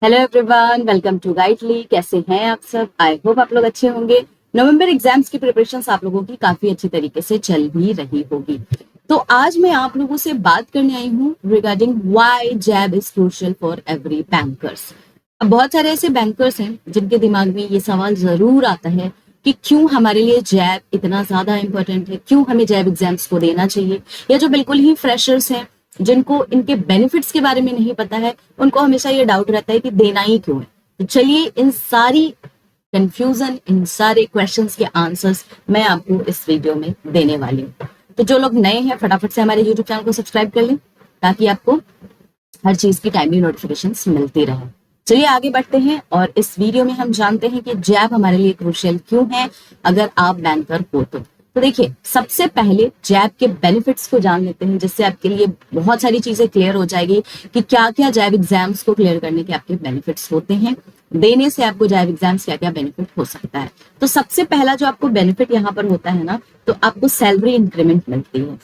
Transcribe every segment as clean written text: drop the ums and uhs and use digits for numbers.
Hello everyone, welcome to Guidely. कैसे हैं आप सब? आई होप आप लोग अच्छे होंगे। नवंबर एग्जाम्स की प्रिपरेशन आप लोगों की काफी अच्छी तरीके से चल भी रही होगी। तो आज मैं आप लोगों से बात करने आई हूँ regarding why JAIIB is crucial for every bankers. अब बहुत सारे ऐसे बैंकर्स हैं जिनके दिमाग में ये सवाल जरूर आता है कि क्यों हमारे लिए जैब इतना ज्यादा इंपॉर्टेंट है, क्यों हमें जैब एग्जाम्स को देना चाहिए। या जो बिल्कुल ही फ्रेशर्स हैं, जिनको इनके बेनिफिट्स के बारे में नहीं पता है, उनको हमेशा ये डाउट रहता है कि देना ही क्यों है। तो चलिए इन सारी कंफ्यूजन, इन सारे क्वेश्चंस के आंसर्स मैं आपको इस वीडियो में देने वाली हूँ। तो जो लोग नए हैं फटाफट से हमारे यूट्यूब चैनल को सब्सक्राइब कर लें ताकि आपको हर चीज की टाइमली नोटिफिकेशंस मिलती रहे। चलिए आगे बढ़ते हैं और इस वीडियो में हम जानते हैं कि जैब हमारे लिए क्रूशियल क्यों है अगर आप बैंकर हो तो देखिए, सबसे पहले जैब के बेनिफिट्स को जान लेते हैं, जिससे आपके लिए बहुत सारी चीजें क्लियर हो जाएगी कि क्या क्या जैब एग्जाम्स को क्लियर करने के आपके बेनिफिट्स होते हैं, देने से आपको जैब एग्जाम्स क्या क्या बेनिफिट हो सकता है। तो सबसे पहला जो आपको बेनिफिट यहाँ पर होता है ना, तो आपको सैलरी इंक्रीमेंट मिलती है,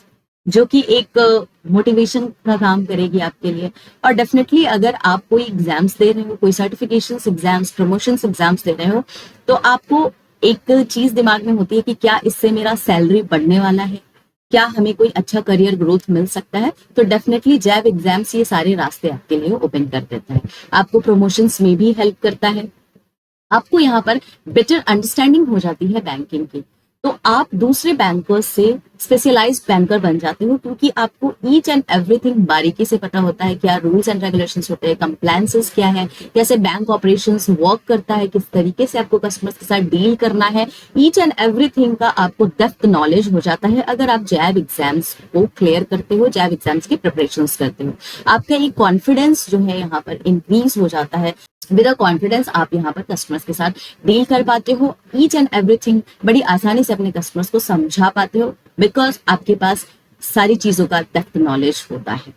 जो कि एक मोटिवेशन का काम करेगी आपके लिए। और डेफिनेटली अगर आप कोई एग्जाम्स दे रहे हो, कोई सर्टिफिकेशंस एग्जाम्स, प्रमोशंस एग्जाम्स दे रहे हो, तो आपको एक चीज दिमाग में होती है कि क्या इससे मेरा सैलरी बढ़ने वाला है, क्या हमें कोई अच्छा करियर ग्रोथ मिल सकता है। तो डेफिनेटली जैब एग्जाम्स ये सारे रास्ते आपके लिए ओपन कर देता है। आपको प्रमोशंस में भी हेल्प करता है, आपको यहाँ पर बेटर अंडरस्टैंडिंग हो जाती है बैंकिंग की। तो आप दूसरे बैंकर्स से स्पेशलाइज्ड बैंकर बन जाते हो, क्योंकि आपको ईच एंड एवरीथिंग बारीकी से पता होता है, क्या रूल्स एंड रेगुलेशंस होते हैं, कंप्लायंसेस क्या है, कैसे बैंक ऑपरेशंस वर्क करता है, किस तरीके से आपको कस्टमर्स के साथ डील करना है। ईच एंड एवरीथिंग का आपको डेप्थ नॉलेज हो जाता है अगर आप जैब एग्जाम्स को क्लियर करते हो, जैब एग्जाम्स की प्रिपरेशन करते हो। आपका एक कॉन्फिडेंस जो है यहाँ पर इंक्रीज हो जाता है। विद अ कॉन्फिडेंस आप यहाँ पर कस्टमर्स के साथ डील कर पाते हो, ईच एंड एवरीथिंग बड़ी आसानी से अपने कस्टमर्स को समझा पाते हो, बिकॉज आपके पास सारी चीजों का डेप्थ नॉलेज होता है।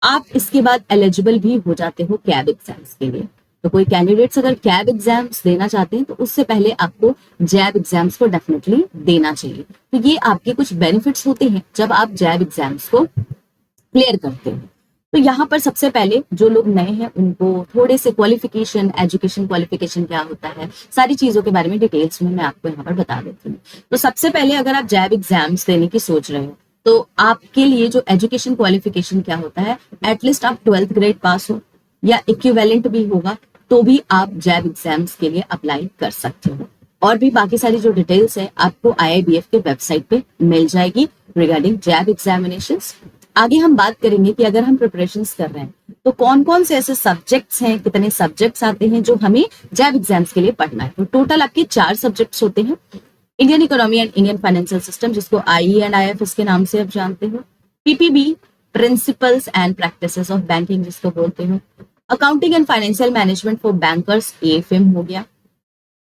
आप इसके बाद एलिजिबल भी हो जाते हो कैब एग्जाम्स के लिए। तो कोई कैंडिडेट्स अगर कैब एग्जाम्स देना चाहते हैं तो उससे पहले आपको जैब एग्जाम्स को डेफिनेटली देना चाहिए। तो ये आपके कुछ बेनिफिट्स होते हैं जब आप जैब एग्जाम्स को क्लियर करते हैं। तो यहाँ पर सबसे पहले जो लोग नए हैं उनको थोड़े से क्वालिफिकेशन, एजुकेशन क्वालिफिकेशन क्या होता है, सारी चीजों के बारे में डिटेल्स में मैं आपको यहाँ पर बता देती हूँ। तो सबसे पहले अगर आप जैब एग्जाम्स देने की सोच रहे हो तो आपके लिए जो एजुकेशन क्वालिफिकेशन क्या होता है, एटलीस्ट आप 12th ग्रेड पास हो या इक्विवेलेंट भी होगा तो भी आप जैब एग्जाम्स के लिए अप्लाई कर सकते हो। और भी बाकी सारी जो डिटेल्स है आपको IIBF के वेबसाइट पे मिल जाएगी रिगार्डिंग जैब एग्जामिनेशंस। आगे हम बात करेंगे कि अगर हम प्रिपरेशंस कर रहे हैं तो कौन कौन से ऐसे सब्जेक्ट्स हैं, कितने सब्जेक्ट्स आते हैं जो हमें जैब एग्जाम्स के लिए पढ़ना है। तो टोटल आपके 4 सब्जेक्ट्स होते हैं। Indian economy and Indian financial system, जिसको IE एंड IFS के नाम से आप जानते हो। PPB, principles and practices of banking जिसको बोलते हो। Accounting and financial management for bankers, AFM हो गया।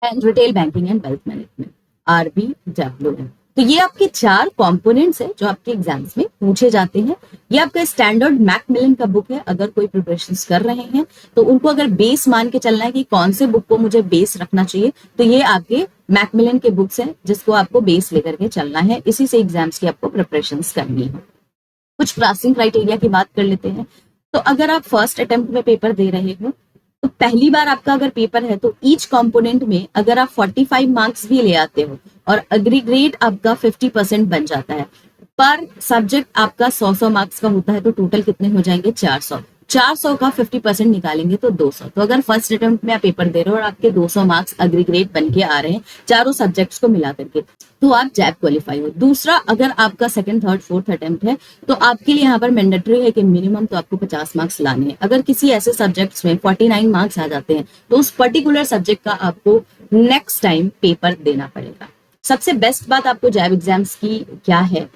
And retail banking and wealth management, RBWM। तो ये आपके 4 कंपोनेंट्स है जो आपके एग्जाम्स में पूछे जाते हैं। ये आपका स्टैंडर्ड मैकमिलन का बुक है। अगर कोई प्रिपरेशंस कर रहे हैं तो उनको अगर बेस मान के चलना है कि कौन से बुक को मुझे बेस रखना चाहिए, तो ये आपके मैकमिलन के बुक्स हैं जिसको आपको बेस लेकर के चलना है। इसी से एग्जाम्स की आपको प्रिपरेशंस करनी है। कुछ पासिंग क्राइटेरिया की बात कर लेते हैं। तो अगर आप फर्स्ट अटेम्प्ट में पेपर दे रहे हो तो पहली बार आपका अगर पेपर है तो ईच कंपोनेंट में अगर आप 45 मार्क्स भी ले आते हो और एग्रीगेट आपका 50% बन जाता है, पर सब्जेक्ट आपका 100 मार्क्स का होता है, तो टोटल कितने हो जाएंगे? 400 का 50% निकालेंगे तो 200। तो अगर फर्स्ट अटेम्प्ट में आप पेपर दे रहे हो और आपके 200 मार्क्स एग्रीगेट बन के आ रहे हैं चारों सब्जेक्ट्स को मिला करके, तो आप जैब क्वालिफाई हो। दूसरा, अगर आपका सेकंड, थर्ड, फोर्थ अटेम्प्ट है तो आपके लिए यहाँ पर मैंडेटरी है कि मिनिमम तो आपको 50 मार्क्स लाने हैं। अगर किसी ऐसे सब्जेक्ट्स में 49 मार्क्स आ जाते हैं तो उस पर्टिकुलर सब्जेक्ट का आपको नेक्स्ट टाइम पेपर देना पड़ेगा। सबसे बेस्ट बात आपको जैब एग्जाम्स की क्या है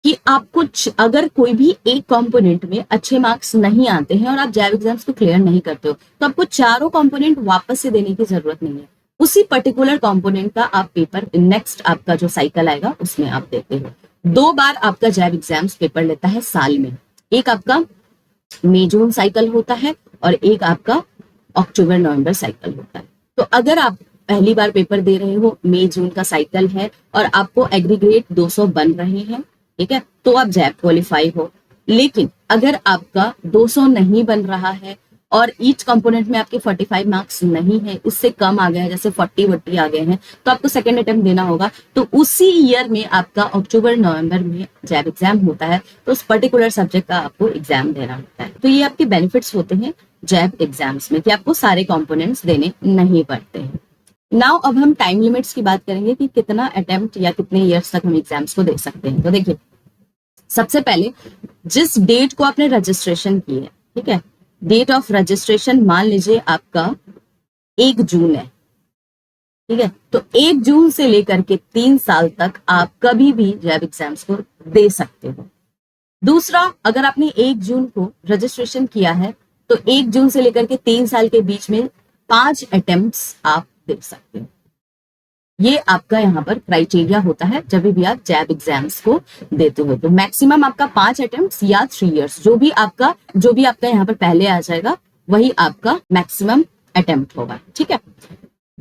कि आपको अगर कोई भी एक कंपोनेंट में अच्छे मार्क्स नहीं आते हैं और आप जैब एग्जाम्स को क्लियर नहीं करते हो तो आपको चारों कंपोनेंट वापस से देने की जरूरत नहीं है। उसी पर्टिकुलर कंपोनेंट का आप पेपर नेक्स्ट आपका जो साइकिल आएगा उसमें आप देते हो। 2 बार आपका जैब एग्जाम्स पेपर लेता है साल में। एक आपका मई जून साइकिल होता है और एक आपका अक्टूबर नवंबर साइकिल होता है। तो अगर आप पहली बार पेपर दे रहे हो, मई जून का साइकिल है और आपको एग्रीगेट 200 बन रहे हैं, ठीक है, तो आप जैब क्वालिफाई हो। लेकिन अगर आपका 200 नहीं बन रहा है और ईच कंपोनेंट में आपके 45 मार्क्स नहीं है, उससे कम आ गया है, जैसे 40 आ गए हैं, तो आपको सेकंड अटेम्प्ट देना होगा। तो उसी ईयर में आपका अक्टूबर नवंबर में जैब एग्जाम होता है, तो उस पर्टिकुलर सब्जेक्ट का आपको एग्जाम देना होता है। तो ये आपके बेनिफिट्स होते हैं जैब एग्जाम्स में कि आपको सारे कंपोनेंट्स देने नहीं पड़ते हैं। नाउ अब हम टाइम लिमिट्स की बात करेंगे कि कितना अटेम्प्ट या कितने ईयर्स तक हम एग्जाम्स को दे सकते हैं। तो देखिए, सबसे पहले जिस डेट को आपने रजिस्ट्रेशन की है, ठीक है, डेट ऑफ रजिस्ट्रेशन मान लीजिए आपका 1 जून है, ठीक है, तो 1 जून से लेकर के 3 साल तक आप कभी भी जैब एग्जाम्स को दे सकते हो। दूसरा, अगर आपने 1 जून को रजिस्ट्रेशन किया है तो 1 जून से लेकर के 3 साल के बीच में 5 अटेम्प्ट्स आप दे सकते हो। ये आपका यहाँ पर क्राइटेरिया होता है जब भी आप जैब एग्जाम्स को देते हो। तो मैक्सिमम आपका 5 अटेम्प्ट्स या 3 इयर्स, जो भी आपका यहाँ पर पहले आ जाएगा वही आपका मैक्सिमम अटेम्प्ट होगा, ठीक है।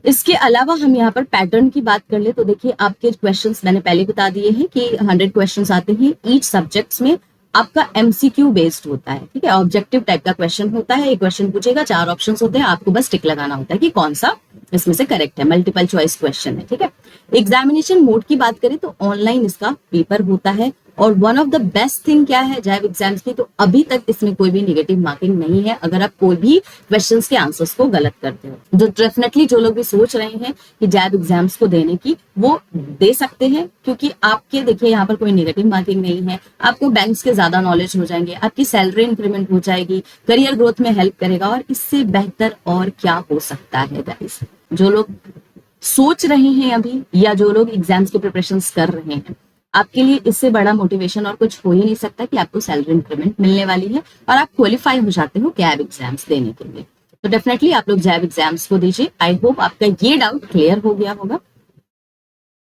इसके अलावा हम यहाँ पर पैटर्न की बात कर ले तो देखिए, आपके क्वेश्चंस मैंने पहले बता दिए हैं कि 100 क्वेश्चंस आते हैं ईच सब्जेक्ट्स में। आपका एमसीक्यू बेस्ड होता है, ठीक है, ऑब्जेक्टिव टाइप का क्वेश्चन होता है। एक क्वेश्चन पूछेगा, 4 ऑप्शंस होते हैं, आपको बस टिक लगाना होता है कि कौन सा इसमें से करेक्ट है। मल्टीपल चॉइस क्वेश्चन है, ठीक है। एग्जामिनेशन मोड की बात करें तो ऑनलाइन इसका पेपर होता है। और one of the best thing क्या है जैब एग्जाम्स की, तो अभी तक इसमें कोई भी नेगेटिव मार्किंग नहीं है अगर आप कोई भी क्वेश्चंस के आंसर्स को गलत करते हो। जो डेफिनेटली जो लोग भी सोच रहे हैं कि जैब एग्जाम्स को देने की, वो दे सकते हैं, क्योंकि आपके देखिए यहाँ पर कोई नेगेटिव मार्किंग नहीं है। आपको बैंक्स के ज्यादा नॉलेज हो जाएंगे, आपकी सैलरी इंक्रीमेंट हो जाएगी, करियर ग्रोथ में हेल्प करेगा, और इससे बेहतर और क्या हो सकता है गाइस। जो लोग सोच रहे हैं अभी, या जो लोग एग्जाम्स की प्रिपरेशंस कर रहे हैं, आपके लिए इससे बड़ा मोटिवेशन और कुछ हो ही नहीं सकता कि आपको सैलरी इंक्रीमेंट मिलने वाली है और आप क्वालिफाई हो जाते हो जैब एग्जाम्स देने के लिए। तो डेफिनेटली आप लोग जैब एग्जाम्स को दीजिए। आई होप आपका ये डाउट क्लियर हो गया होगा।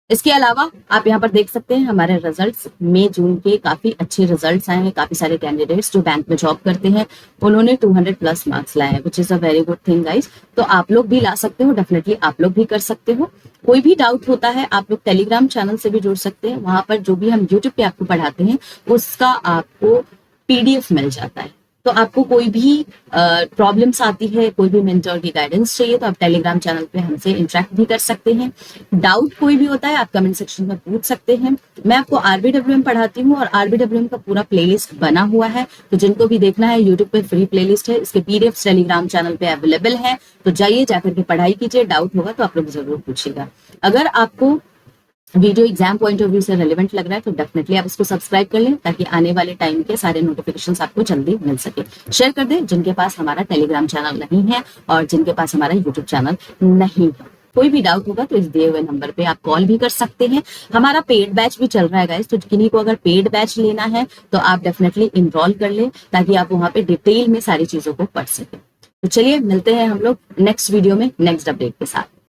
इसके अलावा आप यहाँ पर देख सकते हैं हमारे रिजल्ट्स, मई जून के काफी अच्छे रिजल्ट्स आए हैं। काफी सारे कैंडिडेट्स जो बैंक में जॉब करते हैं उन्होंने 200+ मार्क्स लाए हैं, which is a very good thing guys. तो आप लोग भी ला सकते हो, डेफिनेटली आप लोग भी कर सकते हो। कोई भी डाउट होता है आप लोग टेलीग्राम चैनल से भी जुड़ सकते हैं। वहां पर जो भी हम यूट्यूब पे आपको पढ़ाते हैं उसका आपको पीडीएफ मिल जाता है। तो आपको कोई भी प्रॉब्लम्स आती है, कोई भी मेंटर की गाइडेंस चाहिए, तो आप टेलीग्राम चैनल पे हमसे इंटरेक्ट भी कर सकते हैं। डाउट कोई भी होता है आप कमेंट सेक्शन में पूछ सकते हैं। मैं आपको आरबीडब्ल्यूएम पढ़ाती हूँ और आरबीडब्ल्यूएम का पूरा प्लेलिस्ट बना हुआ है, तो जिनको भी देखना है यूट्यूब पे फ्री प्लेलिस्ट है, इसके पीडीएफ टेलीग्राम चैनल पे अवेलेबल है। तो जाइए, जाकर के पढ़ाई कीजिए। डाउट होगा तो आप लोग जरूर पूछिएगा। अगर आपको video exam point of view से रेलेवेंट लग रहा है तो डेफिनेटली आप इसको सब्सक्राइब कर लें, ताकि आने वाले टाइम के सारे नोटिफिकेशंस आपको जल्दी मिल सके। शेयर कर दें जिनके पास हमारा टेलीग्राम चैनल नहीं है और जिनके पास हमारा यूट्यूब चैनल नहीं है। कोई भी डाउट होगा तो इस दिए हुए नंबर पे आप कॉल भी कर सकते हैं। हमारा पेड बैच भी चल रहा है गाइस, तो किन्हीं को अगर पेड बैच लेना है तो आप डेफिनेटली इनरोल कर लें, ताकि आप वहां पे डिटेल में सारी चीजों को पढ़ सकें। तो चलिए मिलते हैं हम लोग नेक्स्ट वीडियो में नेक्स्ट अपडेट के साथ।